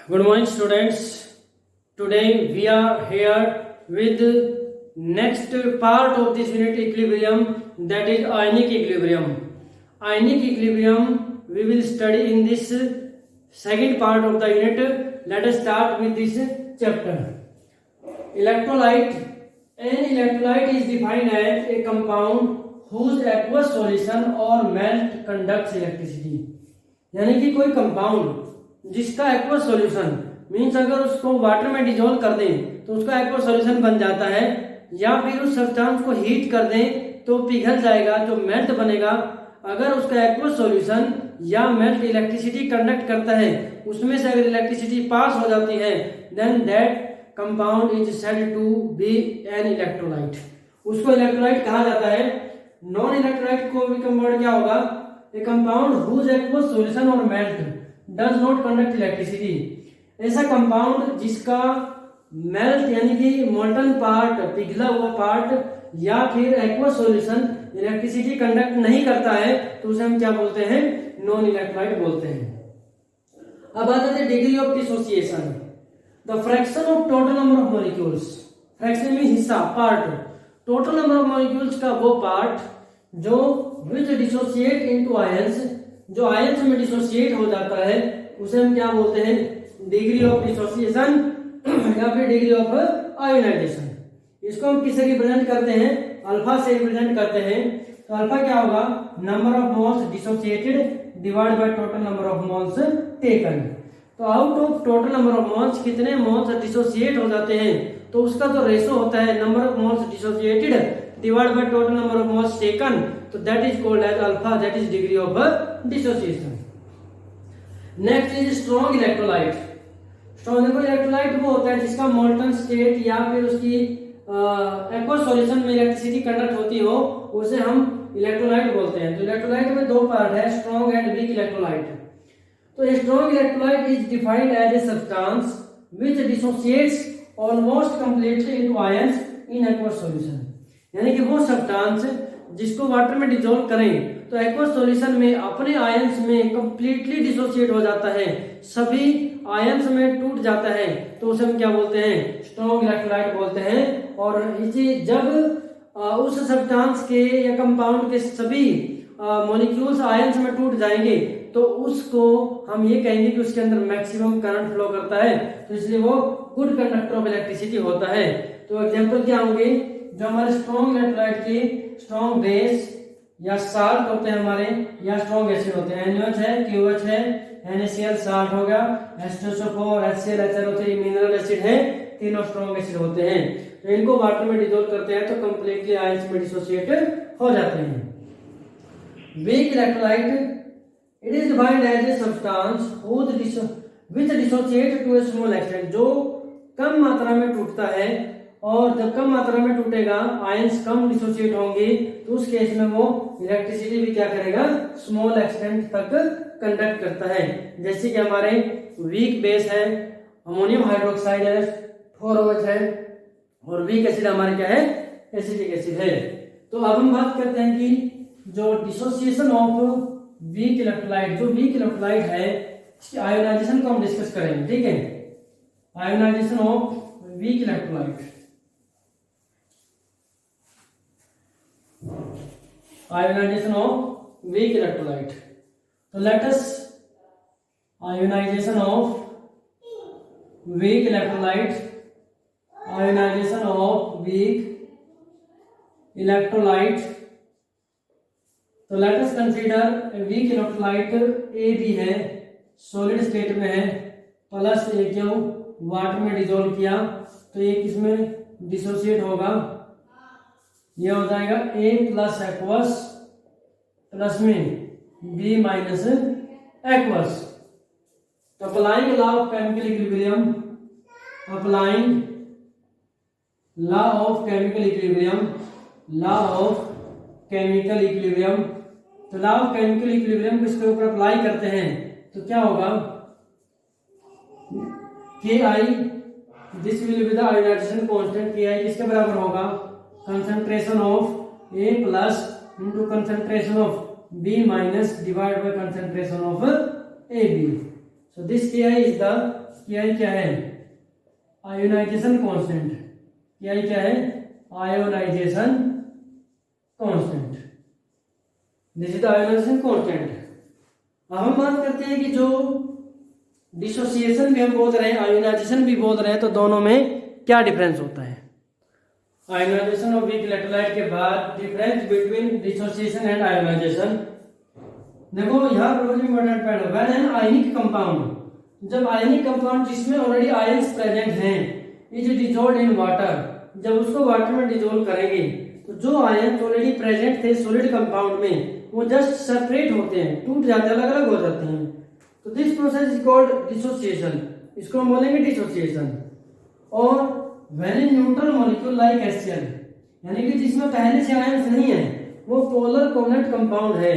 Good morning, students. Today we are here with next part of this unit equilibrium, that is ionic equilibrium. Ionic equilibrium we will study in this second part of the unit. Let us start with this chapter. Electrolyte. An electrolyte is defined as a compound whose aqueous solution or melt conducts electricity. यानी कि कोई compound जिसका aqua solution means अगर उसको water में dissolve कर दें तो उसका एक्वा सॉल्यूशन बन जाता है, या फिर उस सब्सटेंस को हीट कर दें तो पिघल जाएगा, जो मेल्ट बनेगा। अगर उसका एक्वा सॉल्यूशन या मेल्ट इलेक्ट्रिसिटी कंडक्ट करता है, उसमें से अगर इलेक्ट्रिसिटी पास हो जाती है, then that compound is said to be an electrolyte. उसको इलेक्ट्रोलाइट कहा जाता है। नॉन इलेक्ट्रोलाइट को भी कन्वर्ट क्या होगा? A compound whose aqueous solution और melt does not conduct electricity. ऐसा कंपाउंड जिसका मेल्ट यानी कि मोल्टन पार्ट, पिघला हुआ पार्ट, या फिर एक्वस सॉल्यूशन इलेक्ट्रिसिटी कंडक्ट नहीं करता है, तो उसे हम क्या बोलते हैं? नॉन इलेक्ट्रोलाइट बोलते हैं। अब आ जाते हैं degree of dissociation. The fraction of total number of molecules. Fraction में हिस्सा, part. Total number of molecules का वो पार्ट जो विच डिसोसिएट इनटू आयंस, जो आयंस में डिसोसिएट हो जाता है, उसे हम क्या बोलते हैं? डिग्री ऑफ डिसोसिएशन या फिर डिग्री ऑफ आयोनाइजेशन। इसको हम किससे रिप्रेजेंट करते हैं? अल्फा से रिप्रेजेंट करते हैं। तो अल्फा क्या होगा? Number of moles dissociated divide by total number of moles taken. तो out of total number of moles कितने मोल्स डिसोसिएट हो जाते हैं, तो उसका जो रेशो होता है number of moles dissociated divide by total number of moles taken, तो that is called as alpha, that is degree of dissociation. Next is strong electrolyte. Strong electrolyte वो होता है जिसका मोल्टन स्टेट या फिर उसकी एक्वस सॉल्यूशन में electricity conduct होती हो, उसे हम इलेक्ट्रोलाइट बोलते हैं। तो इलेक्ट्रोलाइट में दो पार्ट है, स्ट्रॉन्ग एंड वीक इलेक्ट्रोलाइट। तो strong electrolyte is defined as a substance which dissociates almost completely into ions in aqueous solution. यानी कि वो सब्सटेंस जिसको वाटर में डिसॉल्व करें तो एक्वस सॉल्यूशन में अपने आयंस में कंप्लीटली डिसोसिएट हो जाता है, सभी आयंस में टूट जाता है, तो उसे हम क्या बोलते हैं? स्ट्रॉन्ग इलेक्ट्रोलाइट बोलते हैं। और इसी जब उस सब्सटेंस के या कंपाउंड के सभी मॉलिक्यूल्स आयंस में टूट जाएंगे, तो उसको हम ये कहेंगे कि उसके अंदर मैक्सिमम करंट फ्लो करता है, तो इसलिए वो गुड कंडक्टर ऑफ इलेक्ट्रिसिटी होता है। तो एग्जांपल क्या होंगे? जो हमारे स्ट्रॉन्ग इलेक्ट्रोलाइट की स्ट्रॉन्ग बेस या साल्ट होते हैं हमारे, या स्ट्रॉन्ग एसिड होते हैं। NaOH है, KOH है, NaCl साल्ट हो गया, H2SO4, HCl, HNO3 mineral acid है, तीनों स्ट्रॉन्ग एसिड होते हैं। तो इनको वाटर में डिसॉल्व करते हैं तो कंप्लीटली आयंस में डिसोसिएट हो जाते हैं। Weak electrolyte, it is defined as a substance which dissociate to a small extent. जो कम मात्रा में टूटता है, और जब कम मात्रा में टूटेगा, आयंस कम डिसोसिएट होंगे, तो उस केस में वो इलेक्ट्रिसिटी भी क्या करेगा? स्मॉल एक्सटेंट तक कंडक्ट करता है। जैसे कि हमारे वीक बेस है, अमोनियम हाइड्रोक्साइड है, 4OH है, और वीक एसिड हमारे क्या है? एसिटिक एसिड है। तो अब हम बात करते हैं कि जो डिसोसिएशन ऑफ वीक इलेक्ट्रोलाइट, जो वीक इलेक्ट्रोलाइट है, इसकी आयोनाइजेशन को हम डिस्कस करेंगे। ठीक है, ionization of weak electrolyte. Ionization of weak electrolyte. So let us ionization of weak electrolyte. Ionization of weak electrolyte. तो let us consider a weak electrolyte AB है, सॉलिड स्टेट में है, प्लस ए क्यों वाटर में dissolve किया, तो ये किसमें डिसोसिएट होगा? ये हो जाएगा A प्लस एक्वस प्लस में B माइनस एक्वस। तो applying law of chemical equilibrium, applying law of chemical equilibrium, law of chemical equilibrium. तो लॉ ऑफ केमिकल इक्विलिब्रियम को इसके ऊपर अप्लाई करते हैं तो क्या होगा? Ki, this will be the ionization constant. Ki किसके बराबर होगा? concentration of A plus into concentration of B minus divided by concentration of AB. So this Ki is the KI क्या है? Ionization constant. KI क्या है? Ionization constant. This is ionization constant. अब हम बात करते हैं कि जो डिसोसिएशन भी हम बोल रहे हैं, आयोनाइजेशन भी बोल रहे हैं, तो दोनों में क्या डिफरेंस होता है? आयोनाइजेशन ऑफ वीक इलेक्ट्रोलाइट के बाद difference between dissociation and ionization. देखो यहाँ पर इंपॉर्टेंट पॉइंट है, व्हेन एन आयनिक कंपाउंड, जब आयनिक कंपाउंड जिसमें ऑलरेडी आयंस प्रेजेंट हैं, इज डिसॉल्व्ड इन वाटर, जब उसको वाटर में डिसॉल्व करेंगे तो जो आयंस ऑलरेडी प्रेजेंट थे सॉलिड कंपाउंड में वो जस्ट सेपरेट होते हैं, टूट जाते हैं, अलग अलग हो जाते हैं। तो this process is called dissociation, इसको हम बोलेंगे डिसोसिएशन। और when in neutral molecule like HCl, यानी कि जिसमें पहले से आयंस नहीं है, वो पोलर कोवलेंट कंपाउंड है,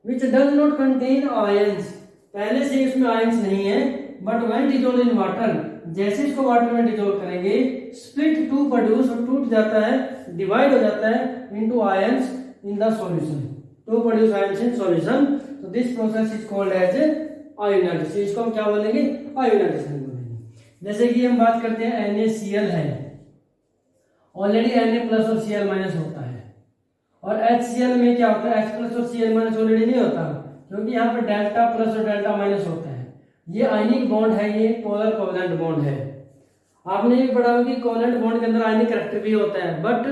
which does not contain ions, पहले से इसमें आयंस नहीं है, but when dissolve in water, जैसे इसको वाटर में डिसॉल्व करेंगे, स्प्लिट टू प्रोड्यूस, टूट जाता है, डिवाइड हो जाता है into ions in the solution, to produce ions in solution. तो this process is called as ionization. इसको हम क्या बोलेंगे? आयोनाइजेशन बोलेंगे। जैसे कि हम बात करते हैं NaCl है, ऑलरेडी Na प्लस और Cl माइनस होता है, और HCl में क्या होता है? H प्लस और Cl माइनस ऑलरेडी नहीं होता, क्योंकि यहाँ पर डेल्टा प्लस और डेल्टा माइनस होता है। ये आयनिक बॉन्ड है, ये पोलर कोवलेंट बॉन्ड है। आपने ये पढ़ा होगा कि कोवलेंट बॉन्ड के अंदर आयनिक करैक्टर भी होता है, बट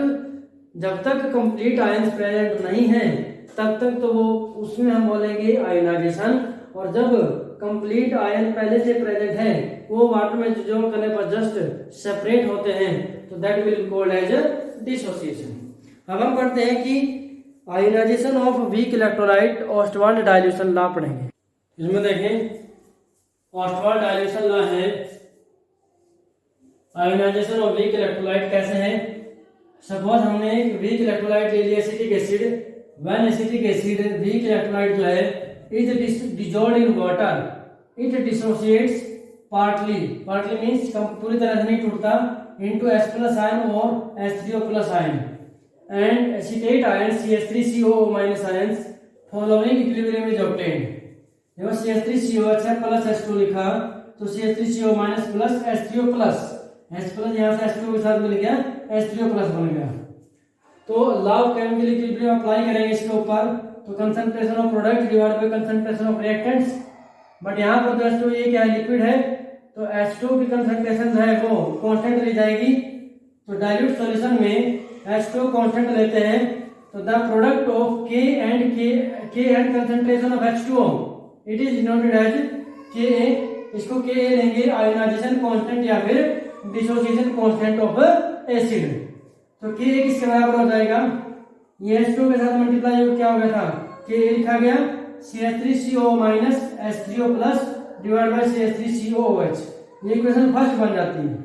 जब तक कंप्लीट आयंस प्रेजेंट नहीं है तब तक तो वो उसमें हम बोलेंगे आयोनाइजेशन, और जब कंप्लीट आयन पहले से प्रेजेंट है वो वाटर में डिसॉल्व करने पर जस्ट सेपरेट होते हैं, तो that will called as dissociation. अब हम पढ़ते हैं कि ionization of weak electrolyte, Ostwald dilution law पढ़ेंगे। इसमें देखें ऑस्टवाल्ड डाइल्यूशन लॉ है, आयोनाइजेशन ऑफ वीक इलेक्ट्रोलाइट कैसे है? सपोज हमने एक वीक इलेक्ट्रोलाइट ले लिया acetic acid, when acetic acid weak electrolyte जो है is dissolved in water, it dissociates partly, partly means पूरी तरह से नहीं टूटता, इनटू H प्लस आयन और H3O plus ion and acetate ion CH3COO minus ions following equilibrium is obtained. देखो CH3COH है प्लस H2 लिखा, तो CH3CO minus plus H3O plus, H plus यहाँ से H2 के साथ मिल गया, H3O प्लस बन गया। तो law of chemical equilibrium apply करेंगे इसके ऊपर, तो concentration of product divide by concentration of reactants, but यहाँ पर तो H2 ये क्या है? लिक्विड है, तो H2 की कंसंट्रेशन जो है वो कांस्टेंट रह जाएगी। तो डाइल्यूट सॉल्यूशन में H2 कांस्टेंट लेते हैं, तो the product of K and concentration of H2O it is denoted as Ka। इसको Ka लेंगे आयोनाइजेशन कांस्टेंट या फिर डिसोसिएशन कांस्टेंट ऑफ एसिड। तो Ka किसके बराबर हो जाएगा? ये H2 के साथ मल्टीप्लाई हो क्या हो गया था? Ka लिखा गया CH3CO minus H3O plus divide by CH3COOH, ये इक्वेशन फर्स्ट बन जाती है।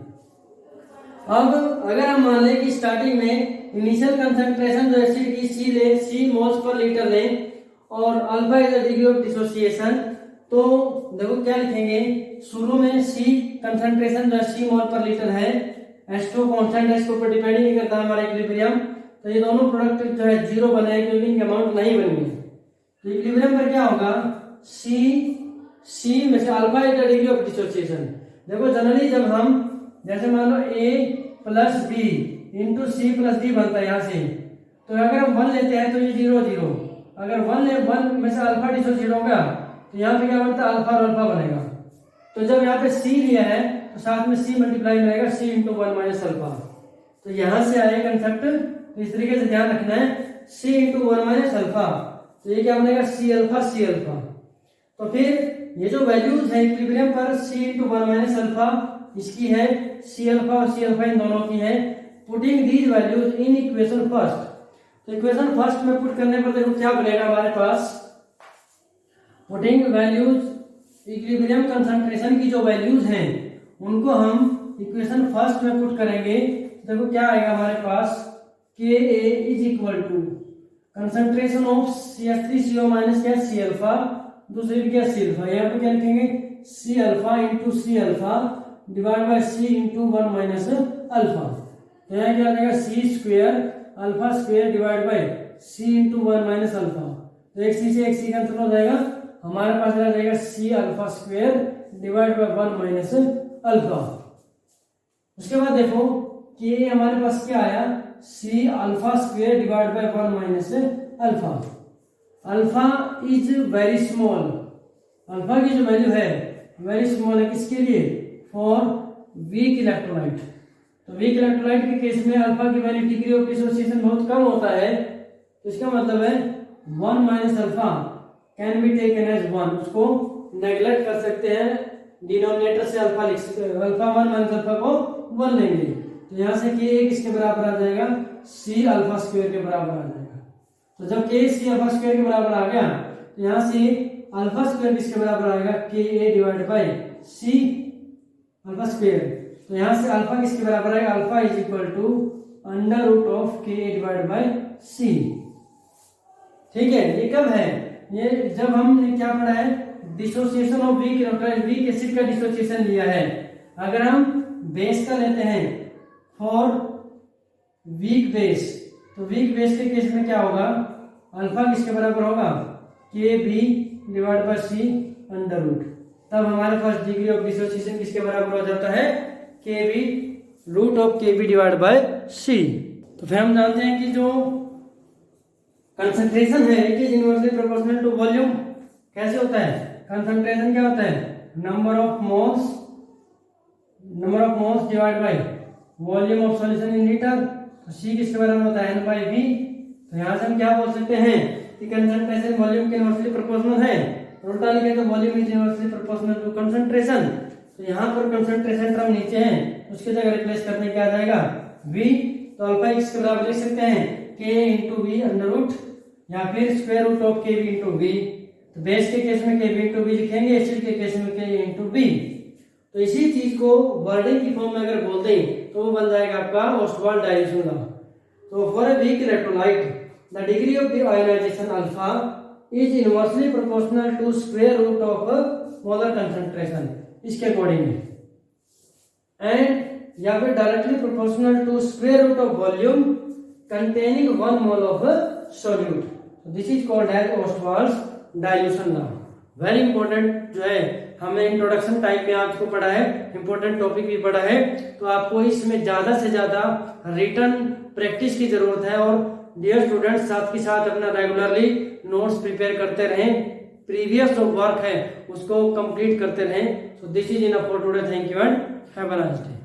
अब अगर हम मान लें कि स्टार्टिंग में इनिशियल कंसंट्रेशन जो एसिड की C मोल्स पर लीटर लें और alpha is the degree of dissociation, तो देखो क्या लिखेंगे? शुरू में C कंसंट्रेशन जो C मोल पर लीटर है, H2 कांस्टेंट है, इसके ऊपर डिपेंड नहीं करता हमारा इक्विलिब्रियम, तो ये दोनों प्रोडक्ट जो है जीरो बने क्योंकि इनके अमाउंट नहीं बनेंगे। तो इक्विलिब्रियम पर क्या होगा? C में से alpha is the degree of dissociation. देखो जनरली जब हम जैसे मान लो A plus B into C plus D बनता है यहाँ से, तो अगर हम 1 लेते हैं तो ये 0 0, अगर 1 में से अल्फा डिसोसिएट होगा तो यहाँ पे क्या बनता है? अल्फा और अल्फा बनेगा। तो जब यहाँ पे C लिया है तो साथ में C मल्टीप्लाई में रहेगा C इंटू 1 माइनस अल्फा, तो यहाँ से आए कंसेप्ट। तो इस तरीके से ध्यान रखना है, C इंटू 1 माइनस अल्फा, तो ये क्या बनेगा? C alpha. तो फिर ये जो वैल्यूज है इक्विलिब्रियम पर C इंटू 1 माइनस अल्फा इसकी है, C अल्फा और C अल्फा इन दोनों की है। Putting these values in equation first, तो इक्वेशन फर्स्ट में पुट करने पर देखो क्या बनेगा हमारे पास? पुटिंग वैल्यूज इक्विलिब्रियम कंसंट्रेशन की जो वैल्यूज हैं उनको हम इक्वेशन फर्स्ट में पुट करेंगे, देखो क्या आएगा हमारे पास? Ka is equal to concentration of CH3CO minus क्या? C अल्फा, दूसरी क्या? C alpha. यहाँ पे क्या लिखेंगे? C alpha into C alpha divide by C into 1 minus alpha. तो यहाँ क्या आ जाएगा? C square alpha square divide by C into 1 minus alpha. तो एक C से एक C कैंसिल हो जाएगा, हमारे पास रह जाएगा C alpha square divide by 1 minus alpha. उसके बाद देखो कि हमारे पास क्या आया, C alpha square divide by 1 minus alpha. Alpha is very small, alpha की जो वैल्यू है वेरी स्मॉल है, किसके लिए, फॉर वीक इलेक्ट्रोलाइट। तो वीक इलेक्ट्रोलाइट के केस में अल्फा की वैल्यू डिग्री ऑफ डिसोसिएशन बहुत कम होता है, तो इसका मतलब है 1 minus alpha can be taken as 1, उसको नेग्लेक्ट कर सकते हैं, डिनोमिनेटर से अल्फा लिख सकते हैं, अल्फा 1 माइनस अल्फा को 1 लेंगे, तो यहाँ से के किसके बराबर आ जाएगा, सी अल्फा स्क्वायर के बराबर आ जाएगा। तो जब के सी अल्फा स्क्वायर के बराबर आ गया तो यहाँ से अल्फा स्क्वायर किसके बराबर आएगा, K a divide by C alpha square. तो यहाँ से अल्फा किसके बराबर आएगा, alpha is equal to under root of K a divide by सी। ठीक है, ये कब है, ये जब हमने क्या पढ़ा है, dissociation of weak electrolyte, weak acid का डिसोसिएशन लिया है। अगर हम बेस का लेते हैं फॉर वीक बेस, तो वीक बेस के केस में क्या होगा, अल्फा किसके बराबर होगा, K B divide by C under root. तब हमारे पास डिग्री ऑफ डिसोसिएशन किसके बराबर हो जाता है, K B root of K B divide by C. तो फिर हम जानते हैं कि जो कंसंट्रेशन है it is inversely proportional to volume. कैसे होता है, कंसंट्रेशन क्या होता है, number of moles divide by volume of solution in litre. तो सी किसके बराबर होता है, n बाई वी। तो यहाँ से हम क्या बोल सकते हैं कि कंसंट्रेशन वॉल्यूम के इनवर्सली प्रोपोर्शनल है, उल्टा लिखे तो volume is inversely proportional to concentration. तो यहाँ पर कंसंट्रेशन टर्म नीचे है, उसकी जगह रिप्लेस करने क्या आ जाएगा, v। तो अल्फा इसके बराबर लिख सकते हैं k into V under root, या फिर square root of K V into V. तो बेस के केस में के वी इंटू वी लिखेंगे, एसिड के केस में के इंटू वी। तो इसी चीज को वर्डिंग की फॉर्म में अगर बोल दें तो वो बन जाएगा आपका ओस्टवाल्ड डाइल्यूशन लॉ। तो for a weak electrolyte the degree of the ionization alpha is inversely proportional to square root of molar concentration, इसके अकॉर्डिंग, एंड या फिर directly proportional to square root of volume containing 1 mole of solute. This is called as Ostwald's dilution law. Very important जो है, हमें introduction type में आपको पढ़ा है, इंपॉर्टेंट टॉपिक भी पढ़ा है, तो आपको इसमें ज्यादा से ज्यादा रिटन प्रैक्टिस की जरूरत है। और डियर स्टूडेंट्स, साथ के साथ अपना रेगुलरली नोट्स प्रिपेयर करते रहें, प्रीवियस जो वर्क है उसको कंप्लीट करते रहें। So this is enough for today, thank you and have a nice day.